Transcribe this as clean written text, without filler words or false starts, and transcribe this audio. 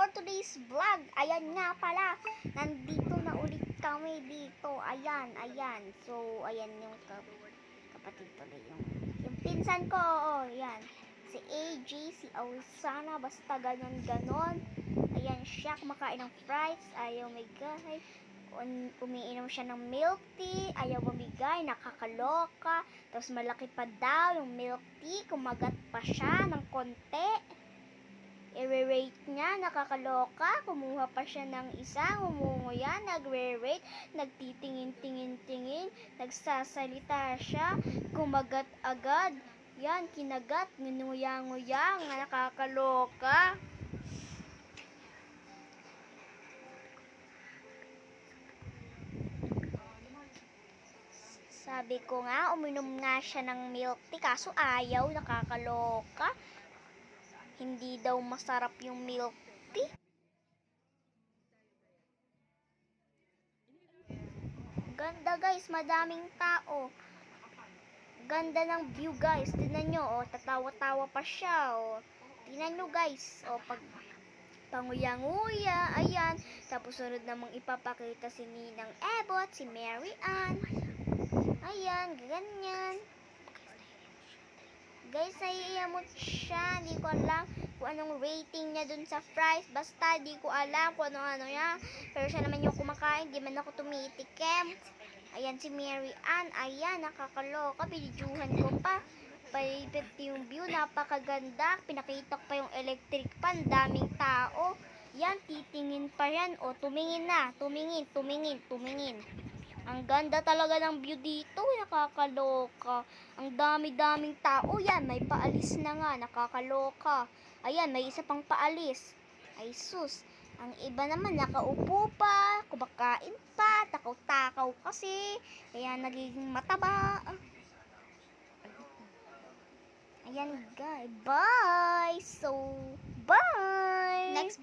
for today's vlog. Ayan nga pala, nandito na ulit kami dito. Ayan. So, ayan yung kapatid tuloy. Yung pinsan ko, ayan. Si AJ, si Ausana, basta ganon. Ayan siya, kumakain ng fries. Ayaw may guys. Umiinom siya ng milk tea. Ayaw bumigay, nakakaloka. Tapos malaki pa daw yung milk tea. Kumagat pa siya ng konti. I-rate niya, nakakaloka. Kumuha pa siya ng isa. Umunguya, nagre-rate. Nagtitingin-tingin. Nagsasalita siya. Kumagat agad. Yan, kinagat. Ngunguya-nguya. Nakakaloka. Sabi ko nga, uminom nga siya ng milk tea. Kaso ayaw, nakakaloka. Hindi daw masarap yung milk tea. Ganda guys, madaming tao. Ganda ng view guys. Tingnan nyo, tatawa-tawa pa siya. Tingnan nyo guys, pag panguya-nguya, ayan. Tapos sunod namang ipapakita si Ninang Ebot, si Mary Ann. Ayan, ganyan. Guys, naiiyamot siya. Hindi ko alam kung anong rating niya dun sa fries. Basta, di ko alam kung ano niya. Pero siya naman yung kumakain. Di man ako tumitikim. Ayan si Mary Ann. Ayan, nakakaloka. Binidyuhan ko pa. Palipit yung view. Napakaganda. Pinakita ko pa yung electric pan. Daming tao. Yan, titingin pa yan. Tumingin na. Tumingin. Ang ganda talaga ng view dito, nakakaloka. Ang dami-daming tao, yan, may paalis na nga, nakakaloka. Ayan, may isa pang paalis. Ay sus, ang iba naman nakaupo pa, kumakain pa, takaw-takaw kasi, kaya nagiging mataba. Ayan guys, bye! So, bye! Next